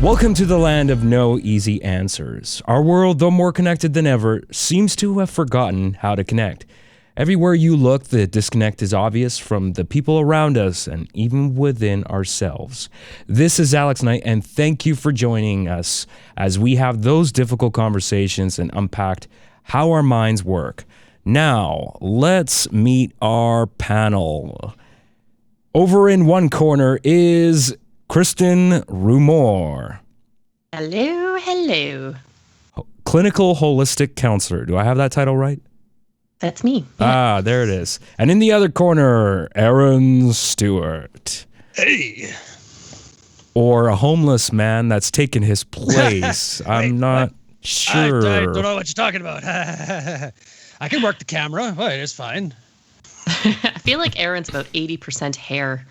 Welcome to the land of no easy answers. Our world, though more connected than ever, seems to have forgotten how to connect. Everywhere you look, the disconnect is obvious from the people around us and even within ourselves. This is Alex Knight, and thank you for joining us as we have those difficult conversations and unpacked how our minds work. Now, let's meet our panel. Over in one corner is Kristin Rumohr. Hello. Clinical holistic counselor. Do I have that title right? That's me. Yeah. There it is. And in the other corner, Aaron Stewart. Hey. Or a homeless man that's taken his place. I'm not sure. I don't know what you're talking about. I can work the camera. Oh, it is fine. I feel like Aaron's about 80% hair.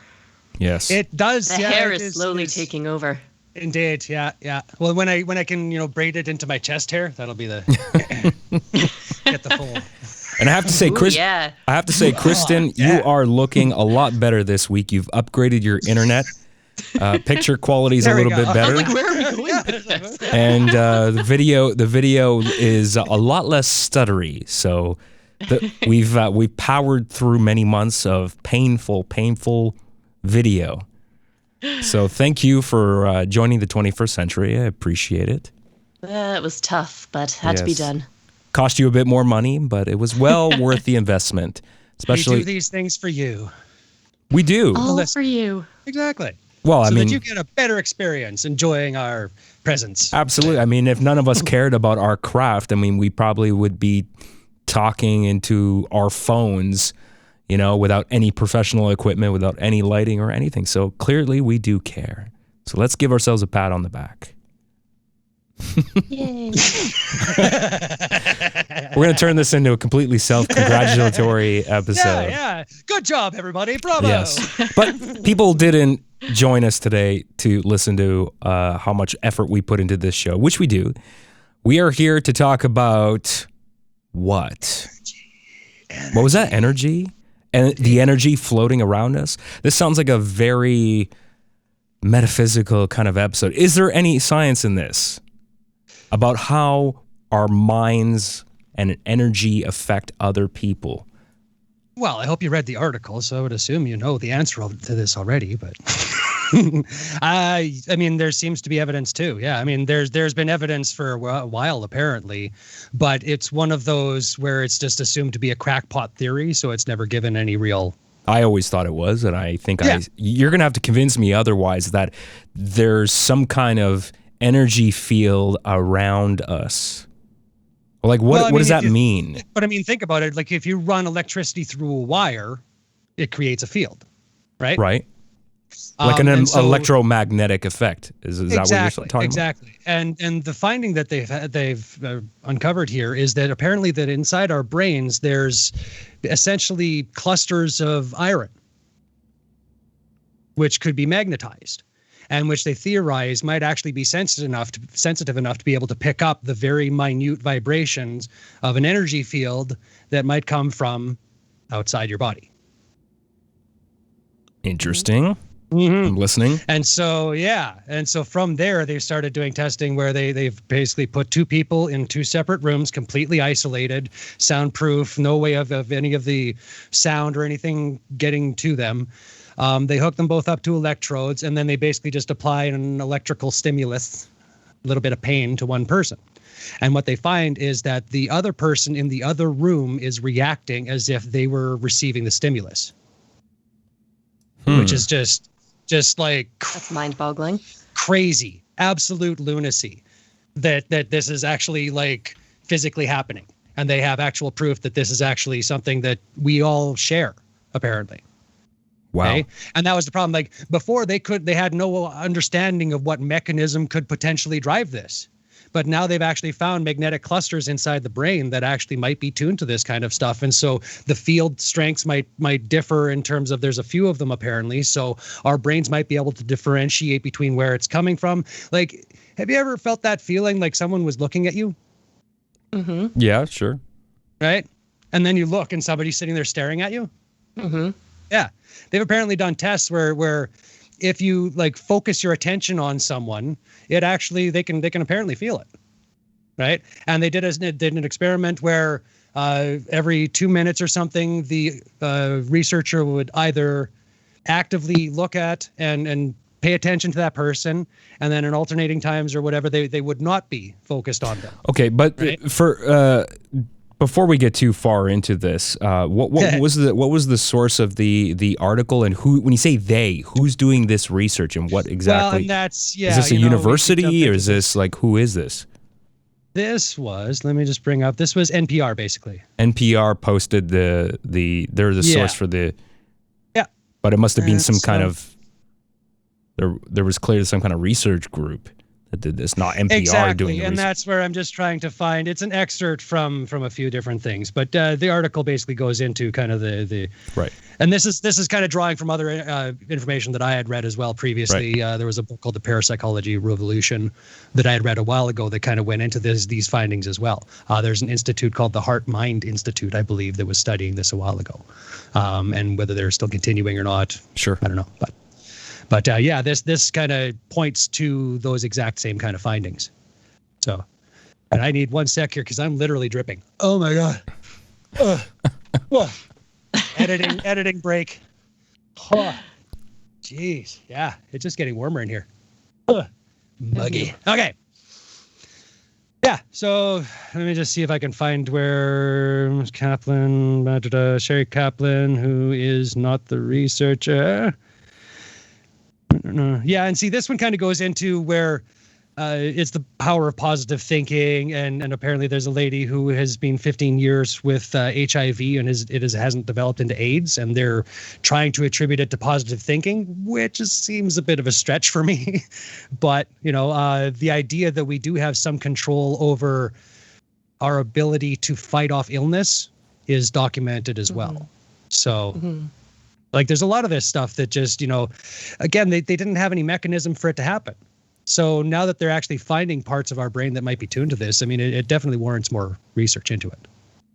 Yes. It does. The hair is slowly taking over. Indeed. Yeah. Well, when I can, braid it into my chest hair, that'll be the get the full. And I have to say, Kristin, you are looking a lot better this week. You've upgraded your internet. Picture quality is a little bit better. I was like, where are we going with this? And the video is a lot less stuttery. So we've powered through many months of painful video. So thank you for joining the 21st century. I appreciate it. It was tough, but had to be done. Cost you a bit more money, but it was well worth the investment. Especially we do these things for you. We do. All for you. Exactly. Well, so that you get a better experience enjoying our presence. Absolutely. I mean, if none of us cared about our craft, we probably would be talking into our phones, without any professional equipment, without any lighting or anything. So clearly we do care. So let's give ourselves a pat on the back. Yay. We're going to turn this into a completely self-congratulatory episode. Yeah. Good job, everybody. Bravo. Yes. But people didn't join us today to listen to how much effort we put into this show, which we do. We are here to talk about what? Energy. What was that? Energy? And the energy floating around us? This sounds like a very metaphysical kind of episode. Is there any science in this about how our minds and energy affect other people? Well, I hope you read the article, so I would assume you know the answer to this already, but there seems to be evidence too. Yeah, there's been evidence for a while apparently, but it's one of those where it's just assumed to be a crackpot theory, so it's never given any real. I always thought it was, and I think you're going to have to convince me otherwise that there's some kind of energy field around us. Like, what does that mean? But think about it. Like, if you run electricity through a wire, it creates a field, right? Right. Like an electromagnetic effect. Is that what you're talking about? Exactly. And the finding that they've uncovered here is that apparently that inside our brains there's essentially clusters of iron, which could be magnetized, and which they theorize might actually be sensitive enough to be able to pick up the very minute vibrations of an energy field that might come from outside your body. Interesting. Mm-hmm. I'm listening. And so from there, they started doing testing where they've basically put two people in two separate rooms, completely isolated, soundproof, no way of any of the sound or anything getting to them. They hook them both up to electrodes, and then they basically just apply an electrical stimulus, a little bit of pain to one person. And what they find is that the other person in the other room is reacting as if they were receiving the stimulus, which is just like that's mind-boggling, crazy, absolute lunacy that this is actually like physically happening. And they have actual proof that this is actually something that we all share, apparently. Wow. Okay? And that was the problem. Like before they had no understanding of what mechanism could potentially drive this. But now they've actually found magnetic clusters inside the brain that actually might be tuned to this kind of stuff. And so the field strengths might differ in terms of, there's a few of them apparently. So our brains might be able to differentiate between where it's coming from. Like, have you ever felt that feeling like someone was looking at you? Mm-hmm. Yeah, sure. Right? and then you look and somebody's sitting there staring at you. Mm-hmm. Yeah. They've apparently done tests where if you like focus your attention on someone, it actually, they can apparently feel it. Right. And they did an experiment where every 2 minutes or something, the researcher would either actively look at and pay attention to that person, and then in alternating times or whatever, they would not be focused on them. Okay, but right? for before we get too far into this, what was the source of the article, and who, when you say they, who's doing this research and what exactly? Well, and that's, is this a university, or is this like, who is this? This was, let me just bring up, this was NPR basically. NPR posted they're the source for the, but it must have been some kind of, there was clearly some kind of research group that did this, not NPR exactly. doing the and research. That's where I'm just trying to find, it's an excerpt from a few different things, but the article basically goes into kind of the right. And this is kind of drawing from other information that I had read as well previously. Right. There was a book called The Parapsychology Revolution that I had read a while ago that kind of went into these findings as well. There's an institute called the Heart Mind Institute, I believe, that was studying this a while ago. And whether they're still continuing or not, sure, I don't know. But yeah, this kind of points to those exact same kind of findings. So, and I need 1 sec here because I'm literally dripping. Oh my God. Editing break. Oh, jeez. Yeah, it's just getting warmer in here. Muggy. Okay. Yeah, so let me just see if I can find where Kaplan, Sherry Kaplan, who is not the researcher. Yeah, and see, this one kind of goes into where it's the power of positive thinking, and apparently there's a lady who has been 15 years with HIV and hasn't developed into AIDS, and they're trying to attribute it to positive thinking, which seems a bit of a stretch for me. But the idea that we do have some control over our ability to fight off illness is documented as well. So. Mm-hmm. Like, there's a lot of this stuff that just, again, they didn't have any mechanism for it to happen. So now that they're actually finding parts of our brain that might be tuned to this, I mean, it definitely warrants more research into it.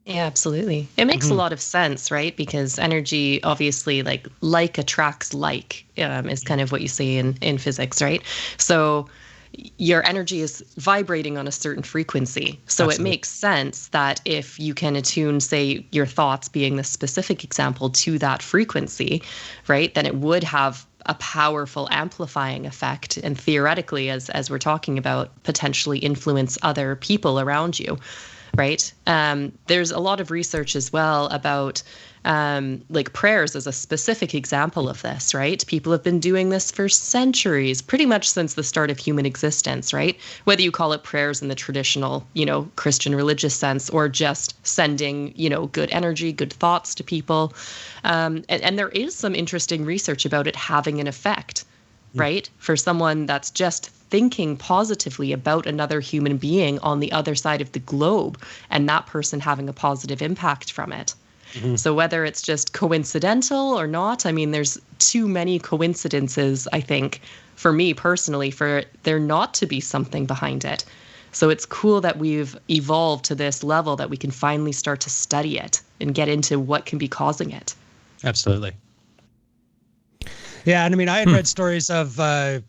Yeah, absolutely. It makes a lot of sense, right? Because energy, obviously, like attracts like, is kind of what you see in physics, right? So your energy is vibrating on a certain frequency. So Absolutely. It makes sense that if you can attune, say, your thoughts being the specific example to that frequency, right, then it would have a powerful amplifying effect, and theoretically, as we're talking about, potentially influence other people around you, right? There's a lot of research as well about prayers as a specific example of this, right? People have been doing this for centuries, pretty much since the start of human existence, right? Whether you call it prayers in the traditional, Christian religious sense, or just sending, good energy, good thoughts to people. And there is some interesting research about it having an effect, right? For someone that's just thinking positively about another human being on the other side of the globe, and that person having a positive impact from it. Mm-hmm. So whether it's just coincidental or not, I mean, there's too many coincidences, I think, for me personally, for there not to be something behind it. So it's cool that we've evolved to this level that we can finally start to study it and get into what can be causing it. Absolutely. Yeah, and I mean, I had read stories of a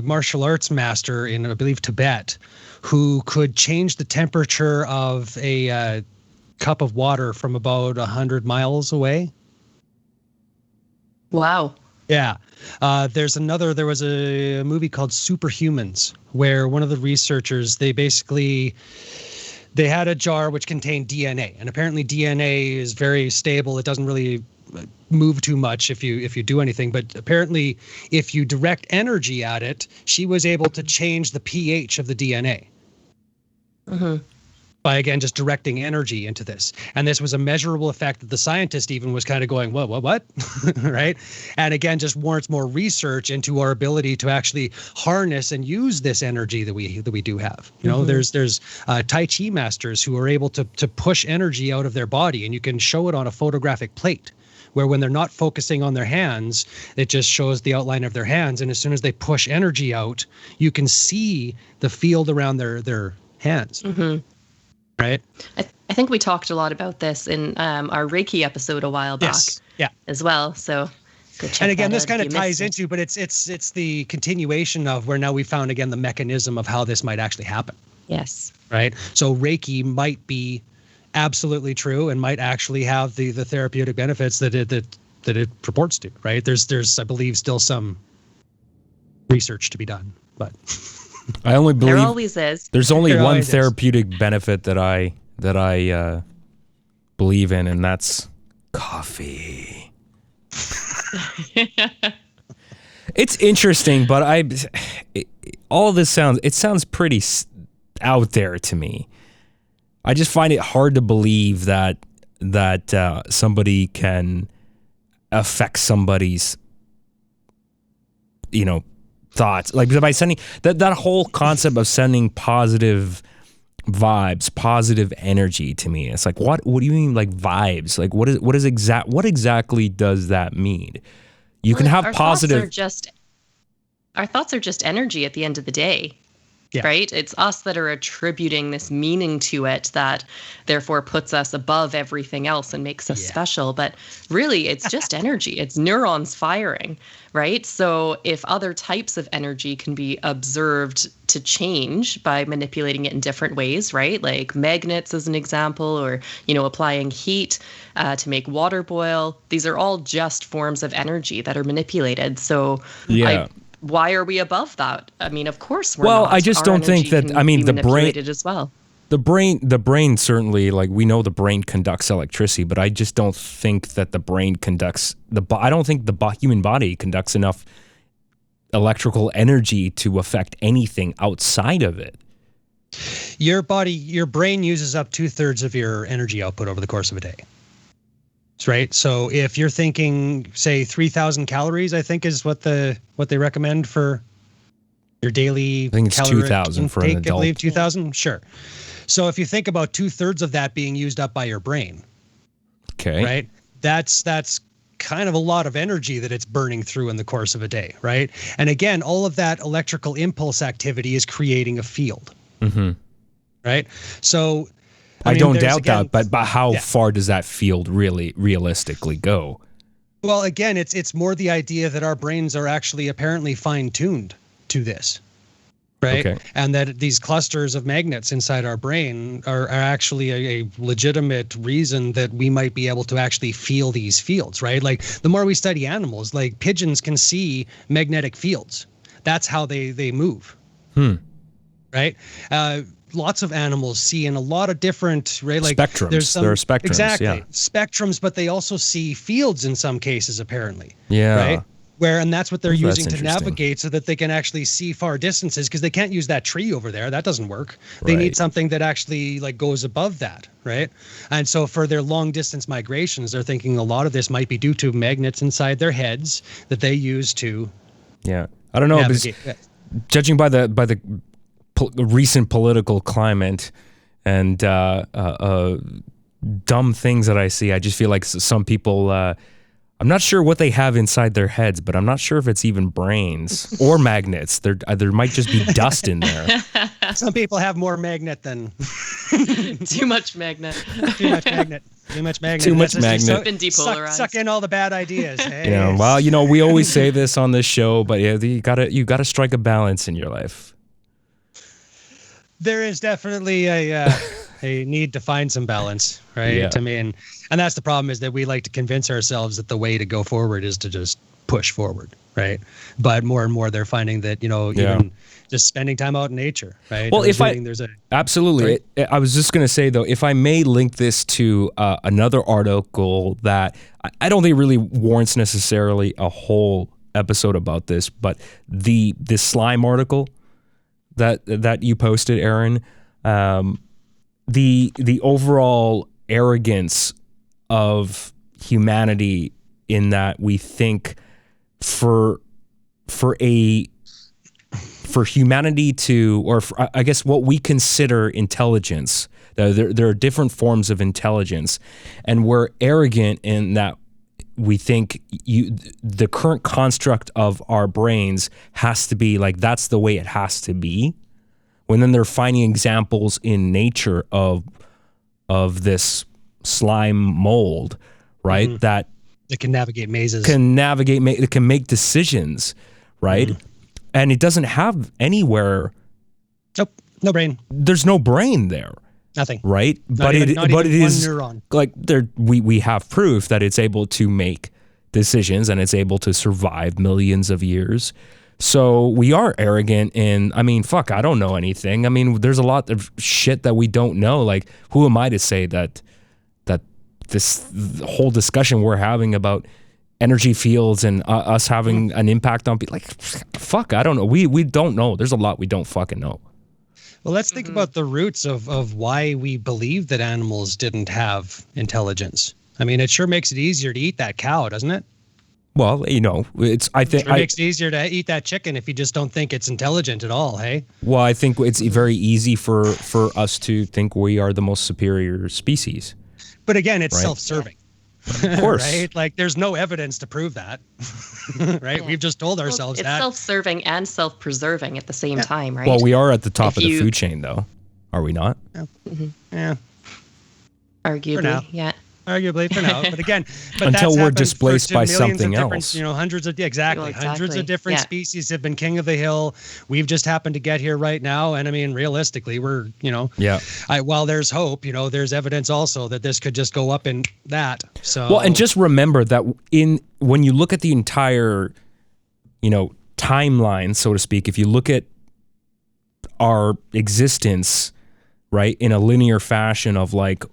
martial arts master in, I believe, Tibet, who could change the temperature of a cup of water from about 100 miles away. Wow. Yeah. There was a movie called Superhumans, where one of the researchers, they had a jar which contained DNA, and apparently DNA is very stable. It doesn't really move too much if you do anything, but apparently if you direct energy at it, she was able to change the pH of the DNA. Mm-hmm. By, again, just directing energy into this. And this was a measurable effect that the scientist even was kind of going, what? Right? And again, just warrants more research into our ability to actually harness and use this energy that we do have. There's Tai Chi masters who are able to push energy out of their body, and you can show it on a photographic plate, where when they're not focusing on their hands, it just shows the outline of their hands. And as soon as they push energy out, you can see the field around their hands. Mm-hmm. right? I think we talked a lot about this in our Reiki episode a while back as well. So go check and again, that this out kind if of you ties missed it. into, but it's the continuation of where now we found again the mechanism of how this might actually happen. Yes. Right. So Reiki might be absolutely true and might actually have the therapeutic benefits that it purports to. Right. There's I believe still some research to be done, but I only believe there always is. there's only There one always is. therapeutic benefit that I believe in, and that's coffee. It's interesting, but all this sounds pretty out there to me. I just find it hard to believe that somebody can affect somebody's, thoughts, like by sending that whole concept of sending positive vibes, positive energy to me. It's like, what do you mean, like vibes? Like what exactly does that mean? You can have positive. Our thoughts are just energy at the end of the day. Yeah. Right? It's us that are attributing this meaning to it that therefore puts us above everything else and makes us special. But really, it's just energy. It's neurons firing, right? So if other types of energy can be observed to change by manipulating it in different ways, right? Like magnets as an example, or, applying heat to make water boil. These are all just forms of energy that are manipulated. So why are we above that? I mean, of course we're not. I just Our don't think energy that. can I mean, be the brain manipulated as well. The brain certainly, like, we know the brain conducts electricity, but I just don't think that the brain conducts I don't think the human body conducts enough electrical energy to affect anything outside of it. Your brain uses up 2/3 of your energy output over the course of a day. Right. So if you're thinking, say, 3,000 calories, I think is what they recommend for your daily. I think it's 2,000 for an adult. I believe 2,000. Sure. So if you think about 2/3 of that being used up by your brain. Okay. Right. That's kind of a lot of energy that it's burning through in the course of a day. Right. And again, all of that electrical impulse activity is creating a field. Mm-hmm. Right. So. I don't doubt that, but how far does that field really realistically go? Well, again, it's more the idea that our brains are actually apparently fine-tuned to this, right? Okay. And that these clusters of magnets inside our brain are actually a legitimate reason that we might be able to actually feel these fields, right? Like the more we study animals, like pigeons can see magnetic fields. That's how they move. Right? Lots of animals see in a lot of different, right? Like spectrums. There are spectrums. Exactly. Spectrums, but they also see fields in some cases, apparently. Yeah. Right? And that's what they're using to navigate so that they can actually see far distances, because they can't use that tree over there. That doesn't work. They need something that actually like goes above that, right? And so for their long distance migrations, they're thinking a lot of this might be due to magnets inside their heads that they use to. Yeah. I don't know, because judging by the recent political climate and dumb things that I see, I just feel like some people, I'm not sure what they have inside their heads, but I'm not sure if it's even brains or magnets. There might just be dust in there. Some people have more magnet than too much magnet. Too much magnet. Too much magnet. Too much magnet. Been depolarized. Suck in all the bad ideas. Hey. Yeah. Well, we always say this on this show, but you gotta strike a balance in your life. There is definitely a need to find some balance, right? Yeah. I mean, and that's the problem, is that we like to convince ourselves that the way to go forward is to just push forward, right? But more and more they're finding that, even just spending time out in nature, right? Well, absolutely. I was just going to say, though, if I may link this to another article that I don't think really warrants necessarily a whole episode about this, but the slime article that you posted, Aaron, the overall arrogance of humanity, in that we think for humanity to, or I guess what we consider intelligence, there are different forms of intelligence, and we're arrogant in that we think the current construct of our brains has to be like, that's the way it has to be. When then they're finding examples in nature of of this slime mold, right? That It can navigate mazes. it can make decisions, right? And it doesn't have anywhere. Nope, no brain. There's no brain there. Nothing. Right? Not even one neuron. Like we have proof that it's able to make decisions and it's able to survive millions of years. So we are arrogant in, I mean, fuck, I don't know anything. I mean, there's a lot of shit that we don't know. Like, who am I to say that this whole discussion we're having about energy fields and us having an impact on people, like, fuck, I don't know. We don't know. There's a lot we don't fucking know. Well, let's think about the roots of why we believe that animals didn't have intelligence. I mean, it sure makes it easier to eat that cow, doesn't it? Well, you know, it makes it easier to eat that chicken if you just don't think it's intelligent at all, hey? Well, I think it's very easy for us to think we are the most superior species. But again, it's self-serving. Of course. Right? Like, there's no evidence to prove that. Right? Yeah. We've just told ourselves it's that. It's self-serving and self-preserving at the same time, right? Well, we are at the top of the food chain, though. Are we not? Yeah. Yeah. Arguably, yeah. Arguably for now, but again, until we're displaced by something else. You know, hundreds of hundreds of different species have been king of the hill. We've just happened to get here right now, and I mean, realistically, we're while there's hope, you know, there's evidence also that this could just go up in that. So well, and just remember that when you look at the entire, you know, timeline, so to speak, if you look at our existence, right, in a linear fashion of like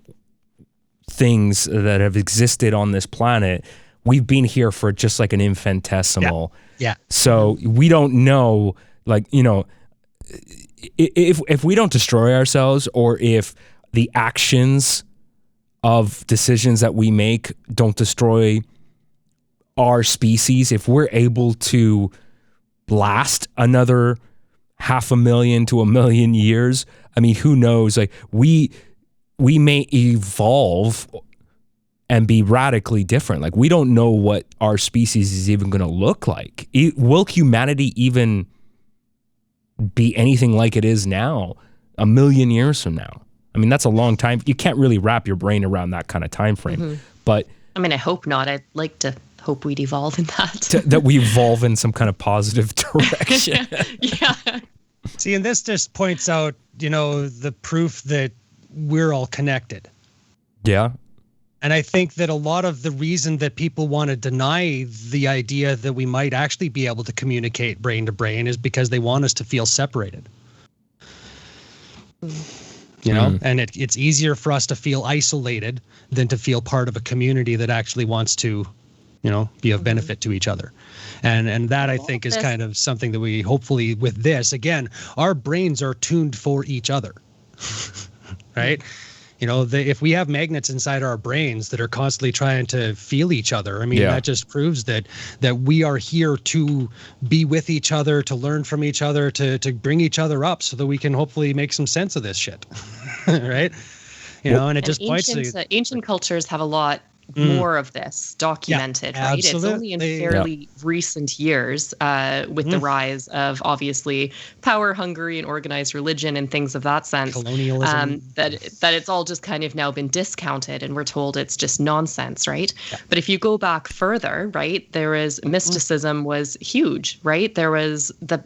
things that have existed on this planet, we've been here for just like an infinitesimal. Yeah. So we don't know, like, you know, if we don't destroy ourselves, or if the actions of decisions that we make don't destroy our species, if we're able to last another 500,000 to 1,000,000 years, I mean, who knows? Like, we may evolve and be radically different. Like, we don't know what our species is even going to look like. Will humanity even be anything like it is now 1,000,000 years from now? I mean, that's a long time. You can't really wrap your brain around that kind of time frame. But I mean, I hope not. I'd like to hope we'd evolve in that. That we evolve in some kind of positive direction. Yeah. See, and this just points out, you know, the proof that we're all connected. Yeah. And I think that a lot of the reason that people want to deny the idea that we might actually be able to communicate brain to brain is because they want us to feel separated. You know, and it's easier for us to feel isolated than to feel part of a community that actually wants to, you know, be of benefit to each other. And that, I think, is kind of something that we hopefully, with this, again, our brains are tuned for each other. Right? You know, if we have magnets inside our brains that are constantly trying to feel each other, I mean, that just proves that we are here to be with each other, to learn from each other, to bring each other up so that we can hopefully make some sense of this shit. Right? You know, and it just points to ancient cultures have a lot more of this documented, right? Absolutely. It's only in fairly recent years with the rise of, obviously, power hungry and organized religion and things of that sense, colonialism, that it's all just kind of now been discounted and we're told it's just nonsense, right? But if you go back further, right, there is mysticism was huge, right? There was the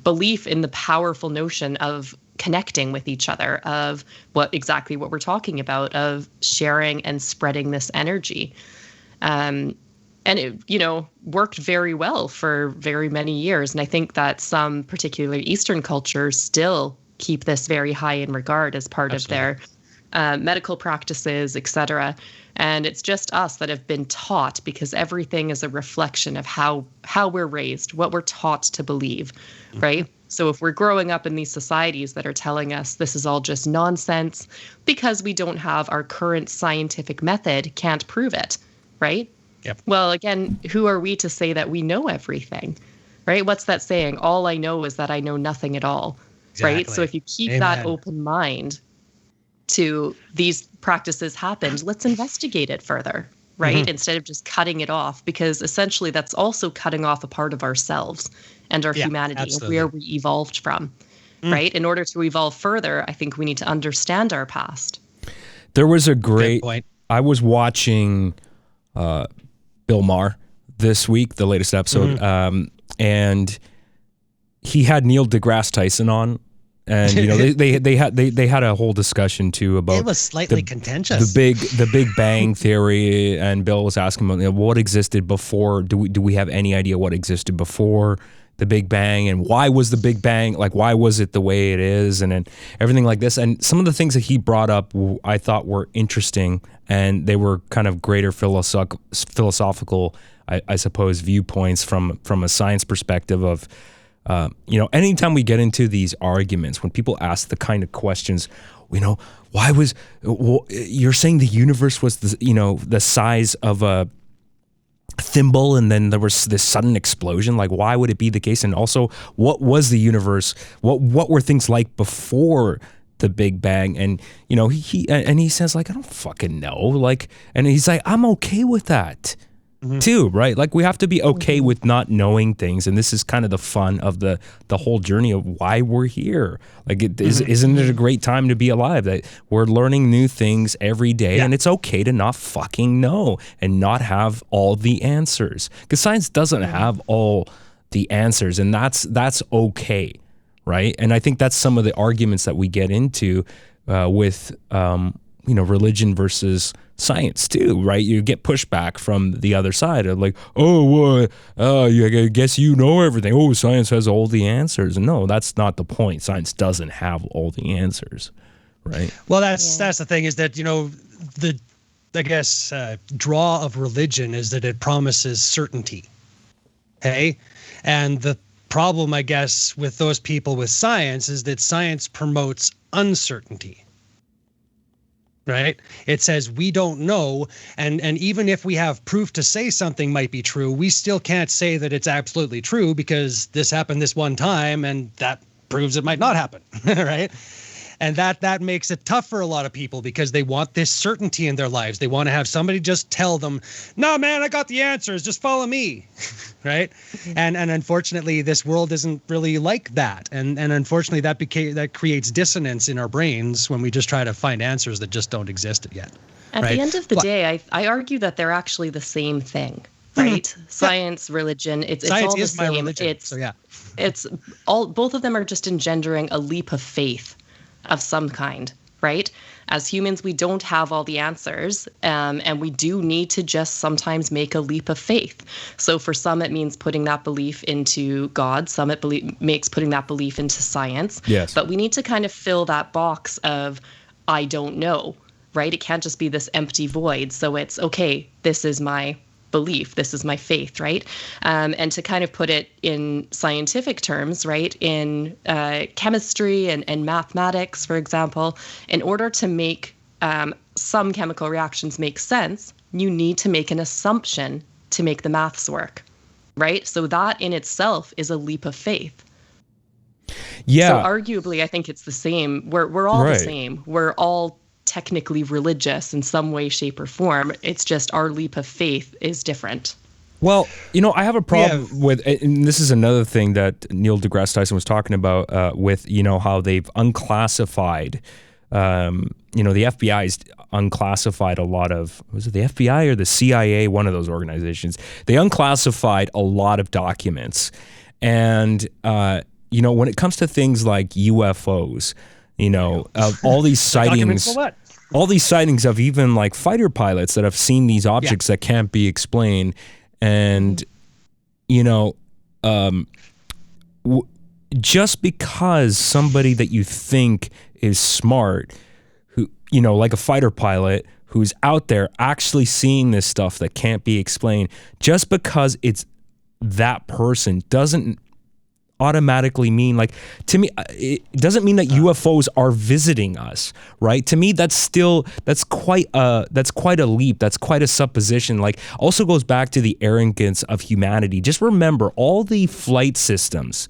belief in the powerful notion of connecting with each other, of what we're talking about, of sharing and spreading this energy. And it, you know, worked very well for very many years. And I think that some particular Eastern cultures still keep this very high in regard as part of their medical practices, etc. And it's just us that have been taught, because everything is a reflection of how we're raised, what we're taught to believe, right? So if we're growing up in these societies that are telling us this is all just nonsense because we don't have our current scientific method, can't prove it, right? Yep. Well, again, who are we to say that we know everything, right? What's that saying? All I know is that I know nothing at all, right? So if you keep that open mind to these practices happened, let's investigate it further, right? Instead of just cutting it off, because essentially that's also cutting off a part of ourselves and our humanity, where we evolved from, right? In order to evolve further, I think we need to understand our past. There was a Good great. point. I was watching Bill Maher this week, the latest episode, and he had Neil deGrasse Tyson on, and they had a whole discussion too about It was slightly contentious. the Big Bang theory, and Bill was asking about what existed before. Do we have any idea what existed before the Big Bang, and why was the Big Bang, like, why was it the way it is, and everything like this. And some of the things that he brought up I thought were interesting, and they were kind of greater philosophical, I suppose, viewpoints from a science perspective of, anytime we get into these arguments, when people ask the kind of questions, why was, you're saying the universe was the size of a thimble, and then there was this sudden explosion. Like, why would it be the case? And also, what was the universe? What were things like before the Big Bang? And he says, like, I don't fucking know. Like, and he's like, I'm okay with that too, right? Like, we have to be okay with not knowing things, and this is kind of the fun of the whole journey of why we're here. Like, isn't it a great time to be alive, that we're learning new things every day, and it's okay to not fucking know and not have all the answers, because science doesn't have all the answers, and that's okay, right? And I think that's some of the arguments that we get into with religion versus science too, right? You get pushback from the other side of like, I guess you know everything. Oh, science has all the answers. And no, that's not the point. Science doesn't have all the answers, right? Well, that's the thing, is that the draw of religion is that it promises certainty. Hey, and the problem, I guess, with those people with science is that science promotes uncertainty. Right? It says we don't know, and even if we have proof to say something might be true, we still can't say that it's absolutely true, because this happened this one time, and that proves it might not happen, right? And that makes it tough for a lot of people, because they want this certainty in their lives. They want to have somebody just tell them, no, man, I got the answers, just follow me, right? And unfortunately, this world isn't really like that. And unfortunately, that creates dissonance in our brains when we just try to find answers that just don't exist yet. At the end of the day, I argue that they're actually the same thing, right? Science, religion, it's Science all the is same. my religion, so yeah. It's all, both of them are just engendering a leap of faith of some kind, right? As humans, we don't have all the answers, and we do need to just sometimes make a leap of faith. So for some, it means putting that belief into God. Some it makes putting that belief into science. Yes. But we need to kind of fill that box of, I don't know, right? It can't just be this empty void. So it's, okay, this is my belief, this is my faith, right? And to kind of put it in scientific terms, right, in chemistry and mathematics, for example, in order to make some chemical reactions make sense, you need to make an assumption to make the maths work, right? So that in itself is a leap of faith. Yeah. So arguably, I think it's the same. We're all the same. We're all technically religious in some way, shape, or form. It's just our leap of faith is different. Well, I have a problem with, and this is another thing that Neil deGrasse Tyson was talking about with, how they've unclassified, the FBI's unclassified a lot of, was it the FBI or the CIA, one of those organizations? They unclassified a lot of documents. And, when it comes to things like UFOs, all these sightings, of even like fighter pilots that have seen these objects that can't be explained. And, just because somebody that you think is smart, who, like a fighter pilot who's out there actually seeing this stuff that can't be explained, just because it's that person doesn't automatically mean, like, to me, it doesn't mean that UFOs are visiting us, right? To me, that's quite a leap. That's quite a supposition. Like, also goes back to the arrogance of humanity. Just remember all the flight systems,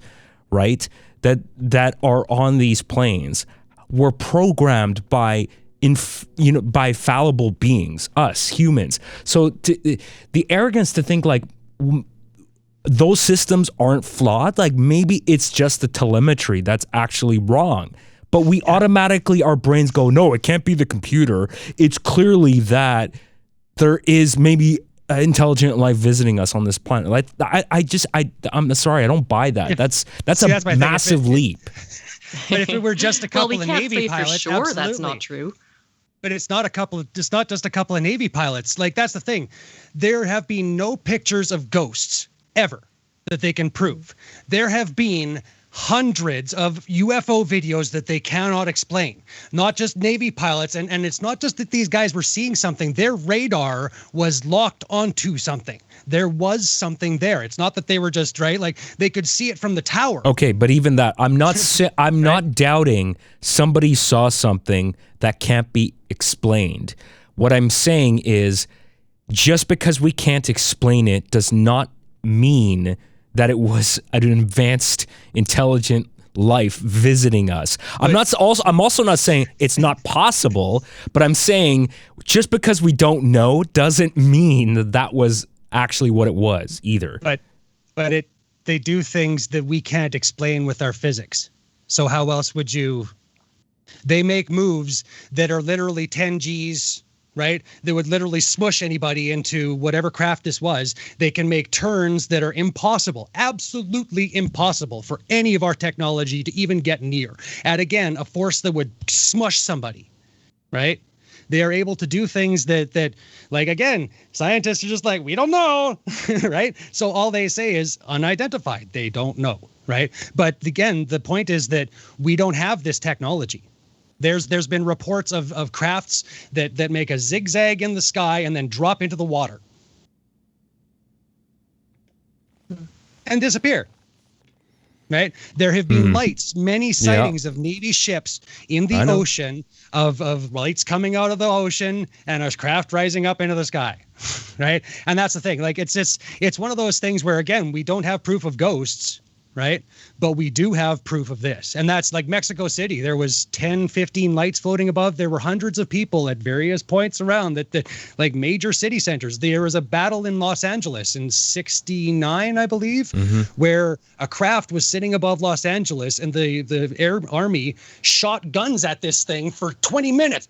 right, that are on these planes were programmed by by fallible beings, us humans. So the arrogance to think like those systems aren't flawed, like maybe it's just the telemetry that's actually wrong. But we automatically, our brains go, no, it can't be the computer. It's clearly that there is maybe intelligent life visiting us on this planet. Like I'm sorry, I don't buy that. That's a massive leap. But if it were just a couple of Navy pilots, for sure absolutely. That's not true. But it's not just a couple of Navy pilots. Like, that's the thing. There have been no pictures of ghosts ever that they can prove. There have been hundreds of UFO videos that they cannot explain. Not just Navy pilots, and it's not just that these guys were seeing something. Their radar was locked onto something. There was something there. It's not that they were just, right, like they could see it from the tower. Okay, but even that, I'm not doubting somebody saw something that can't be explained. What I'm saying is, just because we can't explain it does not mean that it was an advanced, intelligent life visiting us. I'm also not saying it's not possible, but I'm saying just because we don't know doesn't mean that was actually what it was either. But they do things that we can't explain with our physics. So how else would you? They make moves that are literally 10 Gs, right? That would literally smush anybody into whatever craft this was. They can make turns that are impossible, absolutely impossible for any of our technology to even get near. And again, a force that would smush somebody, right? They are able to do things that like, again, scientists are just like, we don't know, right? So all they say is unidentified. They don't know, right? But again, the point is that we don't have this technology. There's been reports of crafts that make a zigzag in the sky and then drop into the water and disappear. Right? There have been lights, many sightings of Navy ships in the ocean of lights coming out of the ocean and a craft rising up into the sky. Right? And that's the thing. Like, it's one of those things where, again, we don't have proof of ghosts, right? But we do have proof of this. And that's like Mexico City. There was 10, 15 lights floating above. There were hundreds of people at various points around that like major city centers. There was a battle in Los Angeles in 1969, I believe, where a craft was sitting above Los Angeles and the air army shot guns at this thing for 20 minutes.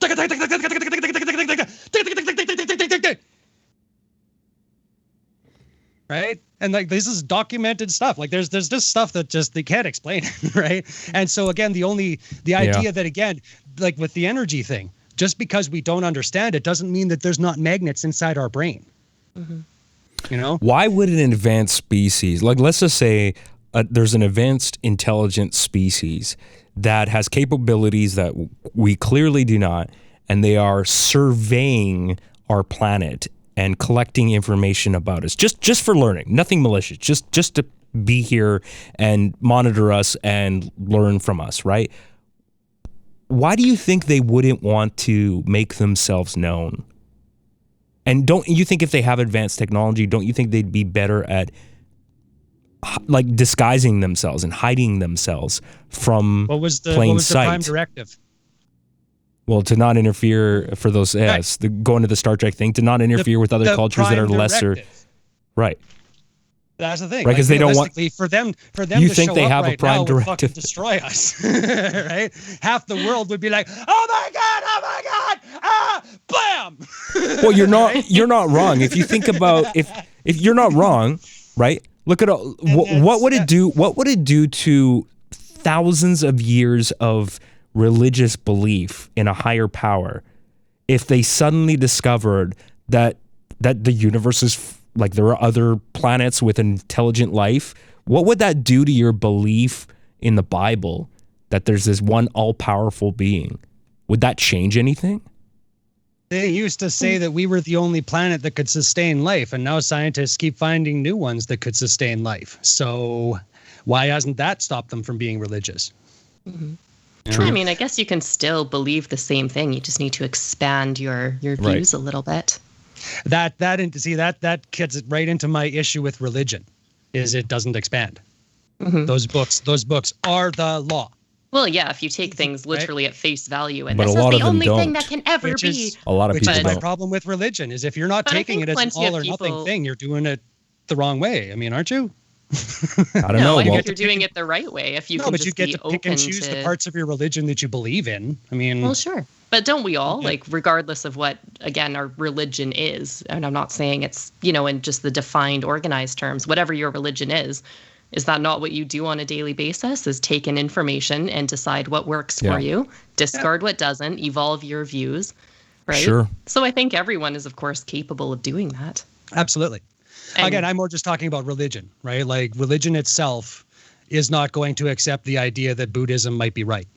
Right? And like, this is documented stuff. Like, there's this stuff that just they can't explain, right? And so again, the idea that, again, like with the energy thing, just because we don't understand it doesn't mean that there's not magnets inside our brain. You know? Why would an advanced species, like let's just say there's an advanced intelligent species that has capabilities that we clearly do not, and they are surveying our planet and collecting information about us, just for learning, nothing malicious, just to be here and monitor us and learn from us, right? Why do you think they wouldn't want to make themselves known? And don't you think if they have advanced technology, don't you think they'd be better at like disguising themselves and hiding themselves from plain sight? What was the prime directive? Well, to not interfere for those, going to the Star Trek thing, to not interfere with other cultures that are lesser. Right. That's the thing. Right, because they don't want for them. You to think show they up have right a prime now directive? would fucking destroy us, right? Half the world would be like, "Oh my god, ah, bam!" Well, you're not wrong. If you think about if you're not wrong, right? Look at what would it do? What would it do to thousands of years of religious belief in a higher power if they suddenly discovered that the universe is like there are other planets with intelligent life? What would that do to your belief in the Bible that there's this one all-powerful being? Would that change anything? They used to say that we were the only planet that could sustain life, and now scientists keep finding new ones that could sustain life. So why hasn't that stopped them from being religious? I mean, I guess you can still believe the same thing. You just need to expand your views a little bit. That gets it right into my issue with religion, is it doesn't expand. Those books are the law. Well, yeah, if you take things literally at face value, and But this a lot is of the them only don't. thing that can ever be. A lot of people Which is my don't. problem with religion, is if you're not But I taking think it as an plenty of all or nothing people- thing, you're doing it the wrong way. I mean, aren't you? I don't No, know. I Well, think you're doing it the right way. If you No, can but just you get be to pick and open choose the to. parts of your religion that you believe in. I mean, Well, sure. But don't we all, Yeah. like, regardless of what, again, our religion is, and I'm not saying it's, in just the defined, organized terms, whatever your religion is that not what you do on a daily basis? Is take in information and decide what works Yeah. for you, discard what doesn't, evolve your views, right? Sure. So I think everyone is, of course, capable of doing that. absolutely. And Again, I'm more just talking about religion, right? Like religion itself is not going to accept the idea that Buddhism might be right.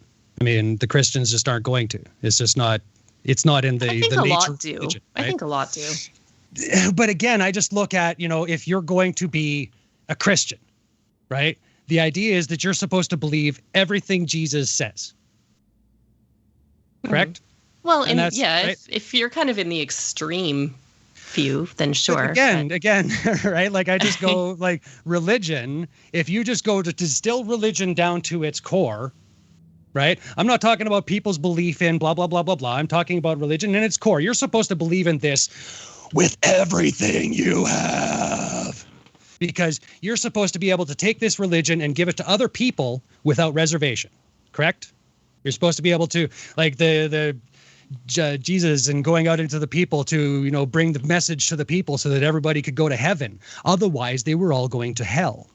I mean, the Christians just aren't going to. It's just not. It's not in the I think the a nature lot of do. religion, I right? think a lot do. But again, I just look at, if you're going to be a Christian, right? The idea is that you're supposed to believe everything Jesus says. Correct? Well, And and that's- yeah, right? if you're kind of in the extreme view, then sure. But again, right? Like I just go like religion. If you just go to distill religion down to its core, right? I'm not talking about people's belief in blah, blah, blah, blah, blah. I'm talking about religion in its core. You're supposed to believe in this with everything you have. Because you're supposed to be able to take this religion and give it to other people without reservation. Correct? You're supposed to be able to, like the Jesus and going out into the people to, bring the message to the people so that everybody could go to heaven. Otherwise, they were all going to hell.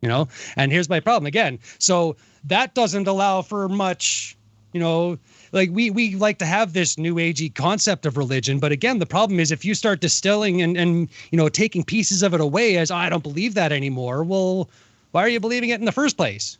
And here's my problem again. So that doesn't allow for much, like we like to have this new agey concept of religion. But again, the problem is if you start distilling and taking pieces of it away as, I don't believe that anymore. Well, why are you believing it in the first place?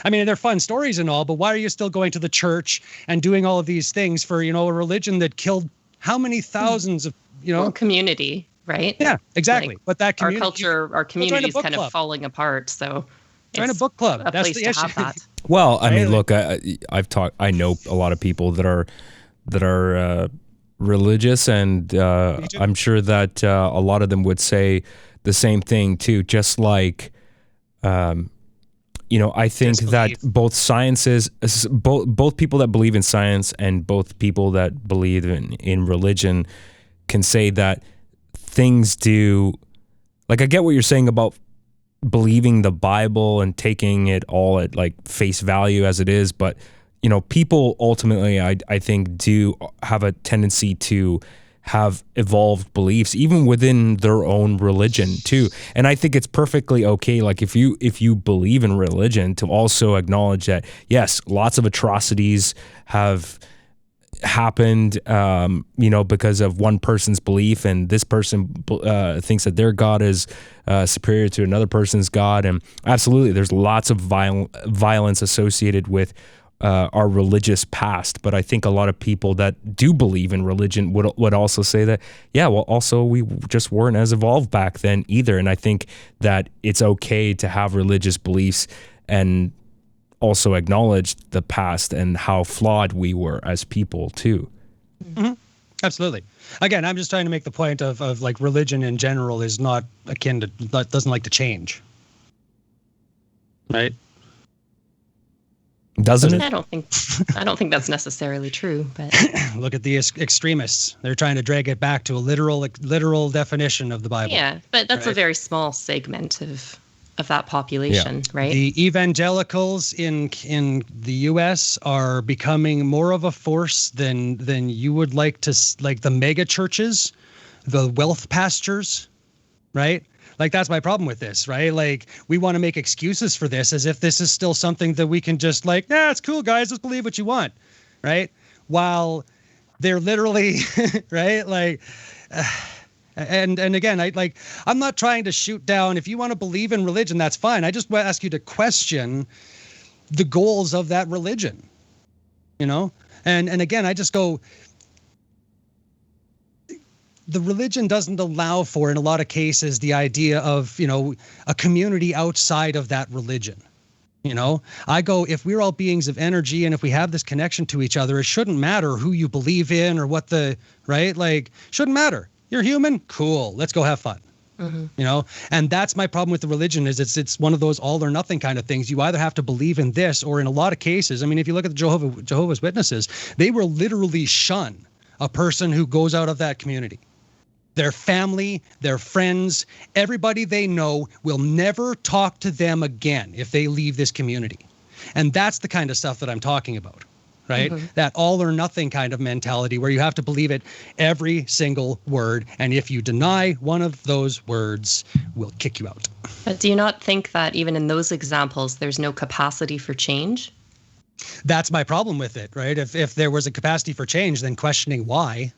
I mean, they're fun stories and all, but why are you still going to the church and doing all of these things for, a religion that killed how many thousands of, Well, community, right? Yeah, exactly. Like, but that community, our community is kind club. of falling apart. So Join a it's book club. a That's place the to issue. have that. Well, I mean, Right? look, I know a lot of people that are religious, and Me too. I'm sure that a lot of them would say the same thing too. Just like, I think that Disbelief. both sciences, both people that believe in science and both people that believe in religion can say that things do. Like, I get what you're saying about believing the Bible and taking it all at like face value as it is, but people ultimately I think do have a tendency to have evolved beliefs even within their own religion too. And I think it's perfectly okay, like if you believe in religion, to also acknowledge that yes, lots of atrocities have happened because of one person's belief, and this person thinks that their God is superior to another person's God. And absolutely there's lots of violence associated with our religious past, but I think a lot of people that do believe in religion would also say that, yeah, well, also we just weren't as evolved back then either. And I think that it's okay to have religious beliefs and also acknowledge the past and how flawed we were as people too. Mm-hmm. Absolutely. Again, I'm just trying to make the point of like religion in general is not akin to, doesn't like to change. Right? Doesn't it? I don't think that's necessarily true, but Look at the extremists. They're trying to drag it back to a literal definition of the Bible. yeah, but that's a Right. very small segment of that population, right? The evangelicals in the U.S. are becoming more of a force than you would like to, like the mega churches, the wealth pastors, right? Like that's my problem with this, right? Like we want to make excuses for this as if this is still something that we can just like, yeah, it's cool, guys, just believe what you want, right? While they're literally, right? Like, and again, I'm not trying to shoot down. If you want to believe in religion, that's fine. I just want to ask you to question the goals of that religion, And again, I just go, the religion doesn't allow for, in a lot of cases, the idea of, a community outside of that religion. I go, if we're all beings of energy and if we have this connection to each other, it shouldn't matter who you believe in or what right? Like, shouldn't matter. You're human? Cool. Let's go have fun. Mm-hmm. And that's my problem with the religion is it's one of those all or nothing kind of things. You either have to believe in this or in a lot of cases. I mean, if you look at the Jehovah's Witnesses, they will literally shun a person who goes out of that community. Their family, their friends, everybody they know will never talk to them again if they leave this community. And that's the kind of stuff that I'm talking about, right? That all or nothing kind of mentality where you have to believe it every single word. And if you deny one of those words, we'll kick you out. But do you not think that even in those examples, there's no capacity for change? That's my problem with it, right? If there was a capacity for change, then questioning why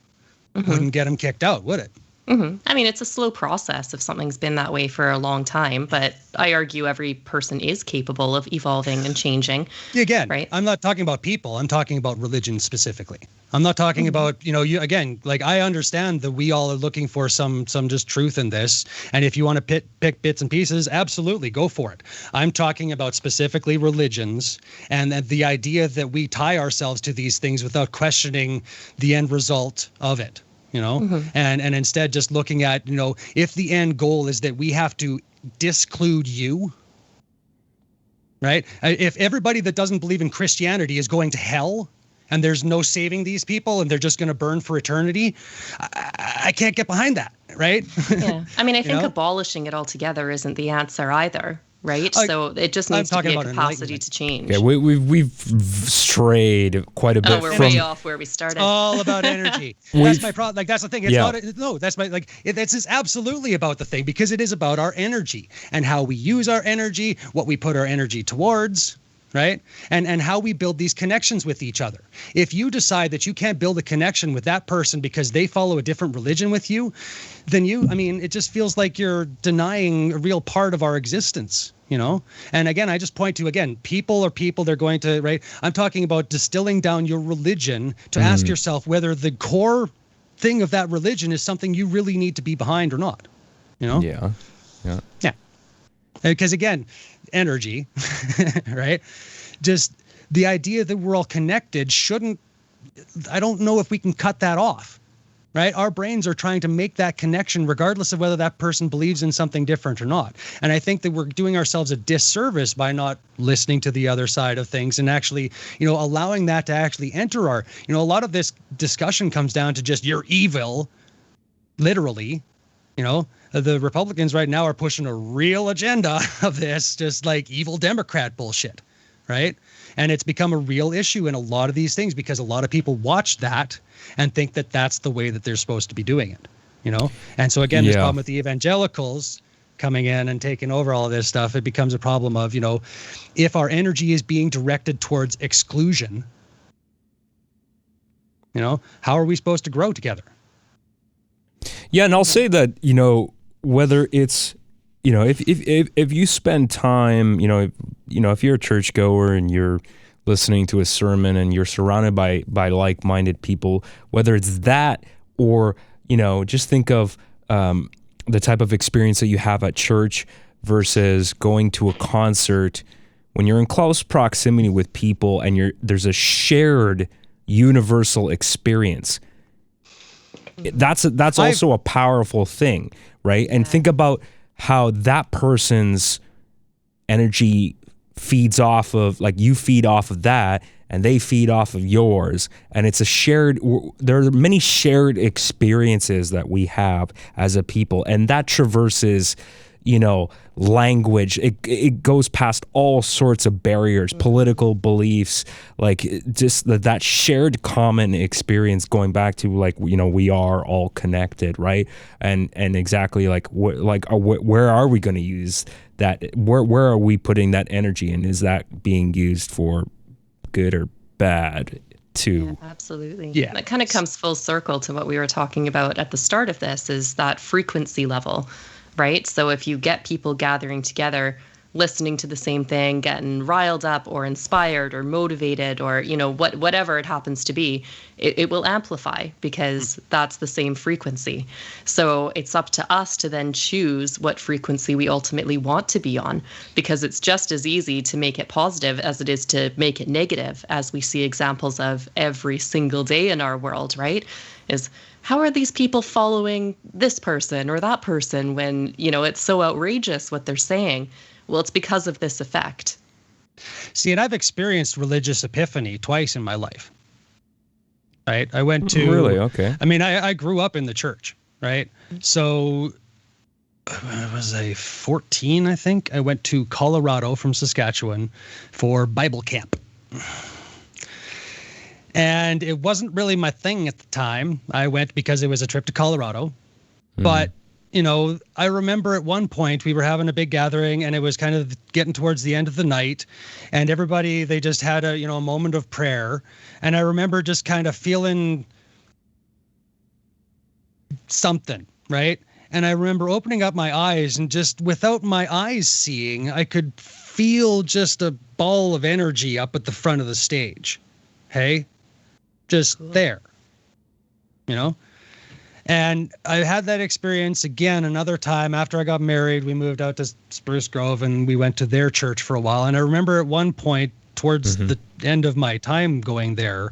wouldn't get them kicked out, would it? I mean, it's a slow process if something's been that way for a long time, but I argue every person is capable of evolving and changing. Again, right? I'm not talking about people. I'm talking about religion specifically. I'm not talking about, you again, like I understand that we all are looking for some just truth in this. And if you want to pick bits and pieces, absolutely go for it. I'm talking about specifically religions and the idea that we tie ourselves to these things without questioning the end result of it. And instead just looking at, if the end goal is that we have to disclude you, right? If everybody that doesn't believe in Christianity is going to hell and there's no saving these people and they're just going to burn for eternity, I can't get behind that, right? Yeah. I mean, I think abolishing it altogether isn't the answer either. Right. So it just needs to be a capacity to change. Yeah, we've strayed quite a bit. We're way off where we started. It's all about energy. That's my problem. Like, that's the thing. It's not, no, that's my, like, it's absolutely about the thing because it is about our energy and how we use our energy, what we put our energy towards. Right. And how we build these connections with each other. If you decide that you can't build a connection with that person because they follow a different religion with you, then it just feels like you're denying a real part of our existence, And again, I just point to, people are people. They're going to, right. I'm talking about distilling down your religion to ask yourself whether the core thing of that religion is something you really need to be behind or not, Yeah. Because again, energy, right? Just the idea that we're all connected I don't know if we can cut that off, right? Our brains are trying to make that connection regardless of whether that person believes in something different or not. And I think that we're doing ourselves a disservice by not listening to the other side of things and actually, allowing that to actually enter our, a lot of this discussion comes down to just you're evil, literally. The Republicans right now are pushing a real agenda of this, just like evil Democrat bullshit, right? And it's become a real issue in a lot of these things because a lot of people watch that and think that that's the way that they're supposed to be doing it, And so again, this problem with the evangelicals coming in and taking over all of this stuff, it becomes a problem of, if our energy is being directed towards exclusion, how are we supposed to grow together? Yeah, and I'll say that, whether it's, if you spend time, if you're a churchgoer and you're listening to a sermon and you're surrounded by like-minded people, whether it's that or, just think of the type of experience that you have at church versus going to a concert when you're in close proximity with people and there's a shared universal experience. That's also a powerful thing, right? And think about how that person's energy feeds off of, like, you feed off of that and they feed off of yours. And it's there are many shared experiences that we have as a people, and that traverses, language. It goes past all sorts of barriers, political beliefs, like just that shared common experience going back to, like, we are all connected, right? And exactly where are we going to use that? Where are we putting that energy, and is that being used for good or bad too? Yeah, absolutely. Yeah. That kind of comes full circle to what we were talking about at the start of this, is that frequency level. Right? So if you get people gathering together, listening to the same thing, getting riled up or inspired or motivated or, whatever it happens to be, it will amplify because that's the same frequency. So it's up to us to then choose what frequency we ultimately want to be on, because it's just as easy to make it positive as it is to make it negative, as we see examples of every single day in our world, right? Is how are these people following this person or that person when, it's so outrageous what they're saying? Well, it's because of this effect. See, and I've experienced religious epiphany twice in my life. Right? I went to... Really? Okay. I mean, I grew up in the church, right? So when was I 14, I think? I went to Colorado from Saskatchewan for Bible camp. And it wasn't really my thing at the time. I went because it was a trip to Colorado. But, you know, I remember at one point we were having a big gathering and it was kind of getting towards the end of the night. And everybody, they just had a moment of prayer. And I remember just kind of feeling something, right? And I remember opening up my eyes and just without my eyes seeing, I could feel just a ball of energy up at the front of the stage. Hey, just there, you know? And I had that experience again another time after I got married. We moved out to Spruce Grove and we went to their church for a while. And I remember at one point towards the end of my time going there,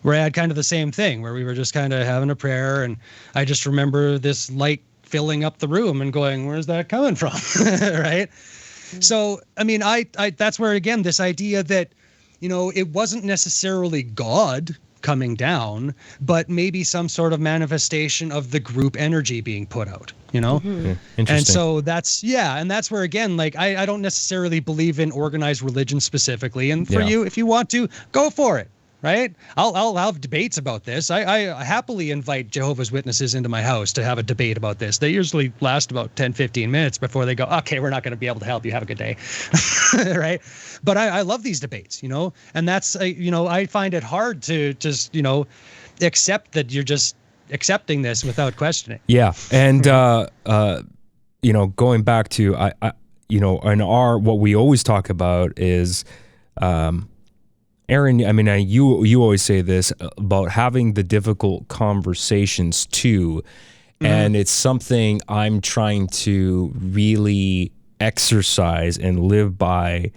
where I had kind of the same thing, where we were just kind of having a prayer. And I just remember this light filling up the room and going, where's that coming from? Right. So, I mean, I that's where, again, this idea that, you know, it wasn't necessarily God coming down, but maybe some sort of manifestation of the group energy being put out, you know? Yeah, interesting. And so that's, and that's where, again, like, I don't necessarily believe in organized religion specifically. And for you, if you want to, go for it. Right? I'll have debates about this. I happily invite Jehovah's Witnesses into my house to have a debate about this. They usually last about 10, 15 minutes before they go, okay, we're not going to be able to help you. Have a good day. Right? But I love these debates, you know, and that's, I find it hard to just, accept that you're just accepting this without questioning. Yeah. And, going back to, what we always talk about is, Aaron, I mean, you always say this about having the difficult conversations too, and it's something I'm trying to really exercise and live by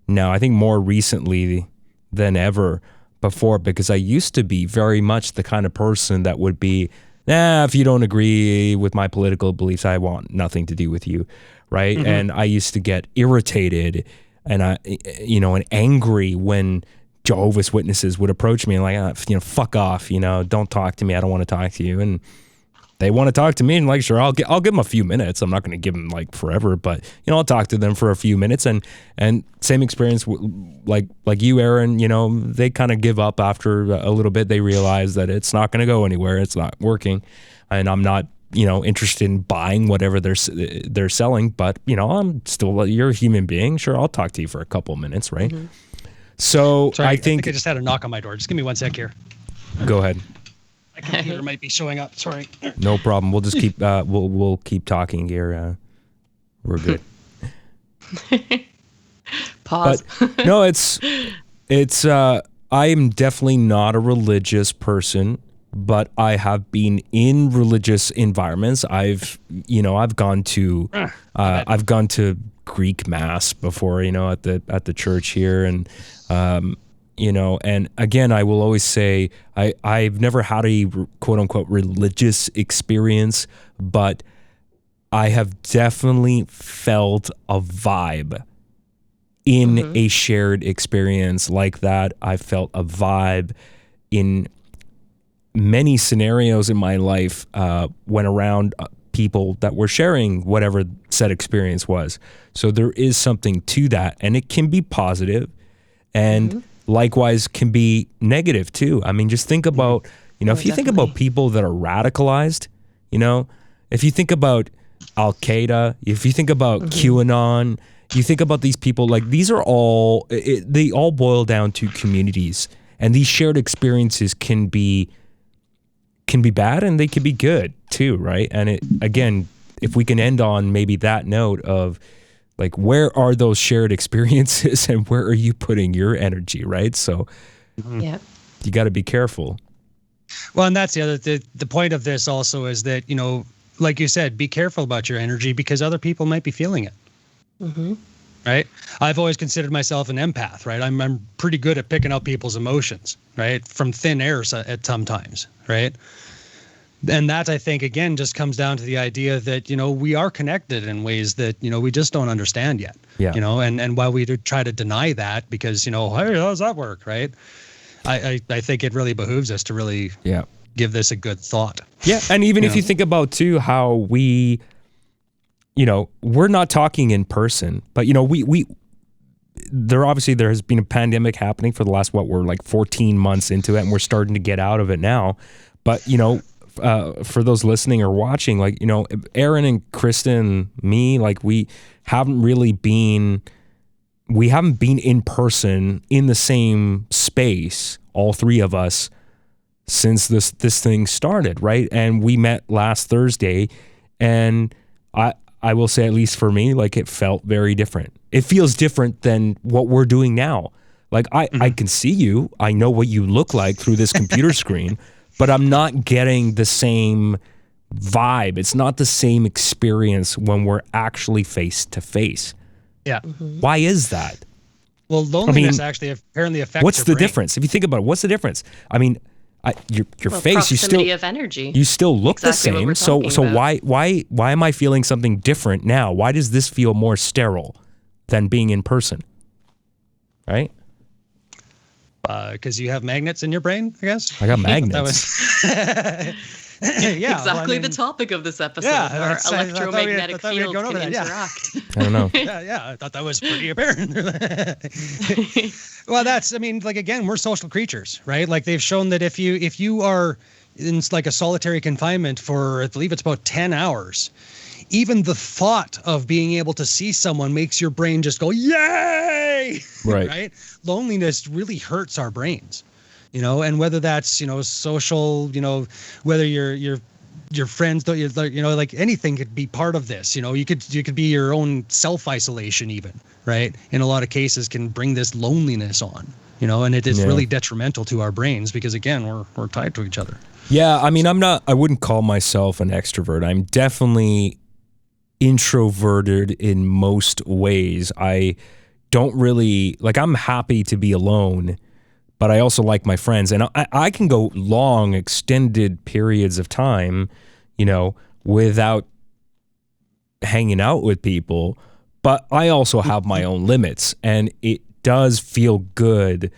now. I think more recently than ever before, because I used to be very much the kind of person that would be, if you don't agree with my political beliefs, I want nothing to do with you, right? And I used to get irritated and and angry when Jehovah's Witnesses would approach me and like, fuck off, don't talk to me. I don't want to talk to you. And they want to talk to me and like, sure, I'll give them a few minutes. I'm not going to give them like forever, but I'll talk to them for a few minutes. And same experience like you, Aaron, they kind of give up after a little bit. They realize that it's not going to go anywhere. It's not working. And I'm not, interested in buying whatever they're selling, but I'm still, you're a human being. Sure. I'll talk to you for a couple minutes. Right. So Sorry, I think I just had a knock on my door. Just give me 1 sec here. Go ahead. My computer might be showing up. Sorry. No problem. We'll just keep we'll keep talking here. We're good. Pause. But, no, it's I am definitely not a religious person, but I have been in religious environments. I've gone to Greek mass before, at the church here, and and again, I will always say I've never had a quote unquote religious experience, but I have definitely felt a vibe in a shared experience like that. I felt a vibe in many scenarios in my life when around people that were sharing whatever said experience was. So there is something to that, and it can be positive and likewise can be negative too. I mean, just think about, if you think about people that are radicalized, if you think about Al-Qaeda, if you think about QAnon, you think about these people, like these are all, they all boil down to communities, and these shared experiences can be bad and they can be good too, right? And it, again, if we can end on maybe that note of like, where are those shared experiences and where are you putting your energy, right? So you got to be careful. Well, and that's the point of this also is that, like you said, be careful about your energy because other people might be feeling it. Right? I've always considered myself an empath, right? I'm pretty good at picking up people's emotions, right? From thin air at sometimes, right? And that, I think, again, just comes down to the idea that, we are connected in ways that, we just don't understand yet. Yeah. And while we do try to deny that because, hey, how does that work, right? I think it really behooves us to really give this a good thought. Yeah, and even if you think about too how we, we're not talking in person, but there has been a pandemic happening for the last we're like 14 months into it, and we're starting to get out of it now. But for those listening or watching, like Aaron and Kristin, me, like we haven't been in person in the same space, all three of us, since this thing started, right? And we met last Thursday, and I will say, at least for me, like it felt very different. It feels different than what we're doing now. Like I can see you, I know what you look like through this computer screen, but I'm not getting the same vibe. It's not the same experience when we're actually face to face. Yeah. Why is that? Well, loneliness actually apparently affects what's your the brain. difference? If you think about it, what's the difference? I mean, your face, proximity of energy. You still look exactly the same. So why am I feeling something different now? Why does this feel more sterile than being in person? Right? Because you have magnets in your brain, I guess. I got magnets. Yeah, exactly the topic of this episode. Yeah, our electromagnetic fields can interact. I don't know. Yeah, I thought that was pretty apparent. Well, again, we're social creatures, right? Like they've shown that if you are in like a solitary confinement for, I believe it's about 10 hours, even the thought of being able to see someone makes your brain just go, yay! Right. Right? Loneliness really hurts our brains. And whether that's, social, whether your friends, like anything could be part of this. You could be your own self-isolation even, right? In a lot of cases can bring this loneliness on, and it is really detrimental to our brains because, again, we're tied to each other. Yeah, I mean, I wouldn't call myself an extrovert. I'm definitely introverted in most ways. I don't really, I'm happy to be alone, but I also like my friends. And I can go long, extended periods of time, without hanging out with people. But I also have my own limits. And it does feel good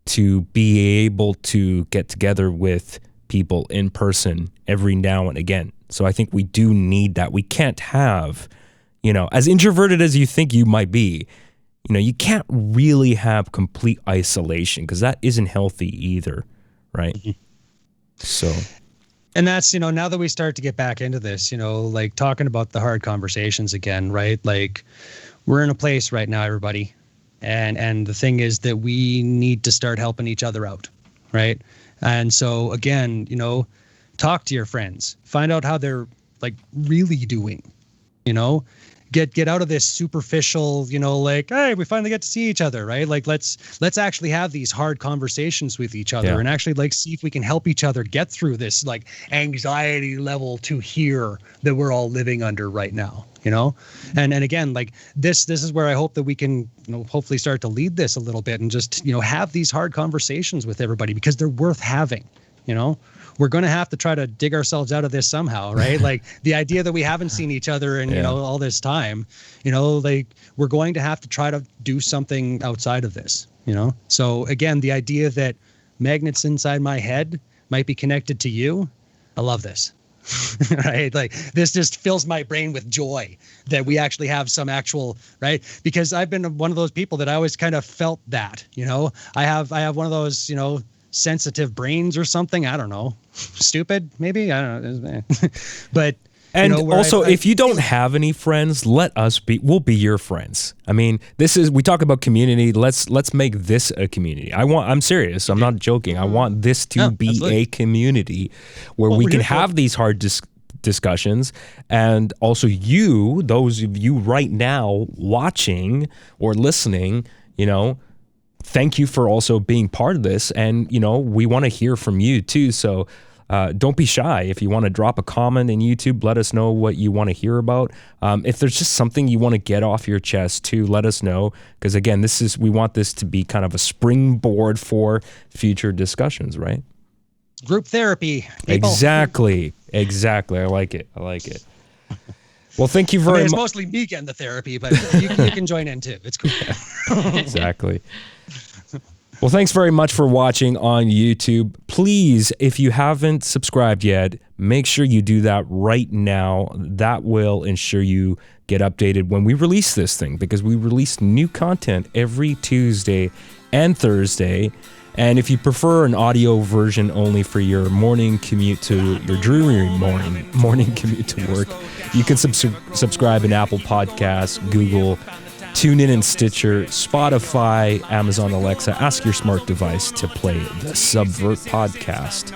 to be able to get together with people in person every now and again. So I think we do need that. We can't have, as introverted as you think you might be, you can't really have complete isolation because that isn't healthy either, right? So, and that's, now that we start to get back into this, like talking about the hard conversations again, right? Like we're in a place right now, everybody. And the thing is that we need to start helping each other out, right? And so again, talk to your friends, find out how they're like really doing, get out of this superficial, like, hey, we finally get to see each other, right? Like, let's actually have these hard conversations with each other and actually like see if we can help each other get through this like anxiety level to here that we're all living under right now, and again, like this is where I hope that we can, hopefully start to lead this a little bit and just, have these hard conversations with everybody because they're worth having, We're going to have to try to dig ourselves out of this somehow, right? Like the idea that we haven't seen each other in, all this time, like we're going to have to try to do something outside of this, So again, the idea that magnets inside my head might be connected to you. I love this, right? Like this just fills my brain with joy that we actually have some actual, right? Because I've been one of those people that I always kind of felt that, I have one of those, sensitive brains or something. I don't know. Stupid, maybe. I don't know. But and also, if you don't have any friends, let us be. We'll be your friends. I mean, we talk about community. Let's make this a community. I'm serious. I'm not joking. I want this to be a community where we can have these hard discussions, and also those of you right now watching or listening, thank you for also being part of this. And, we want to hear from you too. So don't be shy. If you want to drop a comment in YouTube, let us know what you want to hear about. If there's just something you want to get off your chest too, let us know. Because again, we want this to be kind of a springboard for future discussions, right? Group therapy. People. Exactly. I like it. Well, thank you very much. It's mostly me getting the therapy, but you can join in too. It's cool. Exactly. Well, thanks very much for watching on YouTube. Please, if you haven't subscribed yet, make sure you do that right now. That will ensure you get updated when we release this thing, because we release new content every Tuesday and Thursday. And if you prefer an audio version only for your morning commute to your dreary morning commute to work, you can subscribe in Apple Podcasts, Google, TuneIn and Stitcher, Spotify, Amazon Alexa. Ask your smart device to play the Subvert podcast,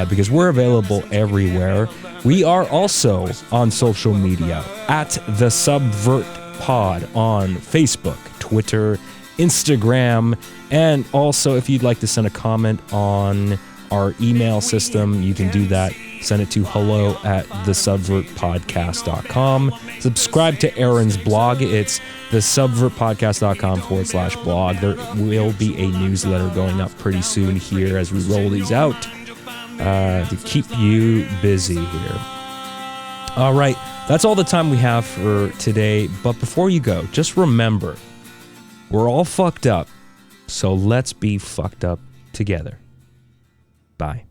because we're available everywhere. We are also on social media at the Subvert Pod on Facebook, Twitter, Instagram, and also if you'd like to send a comment on our email system, you can do that. Send it to hello@thesubvertpodcast.com. Subscribe to Aaron's blog. It's thesubvertpodcast.com/blog. There will be a newsletter going up pretty soon here as we roll these out to keep you busy here. All right, that's all the time we have for today. But before you go, just remember, we're all fucked up, so let's be fucked up together. Bye.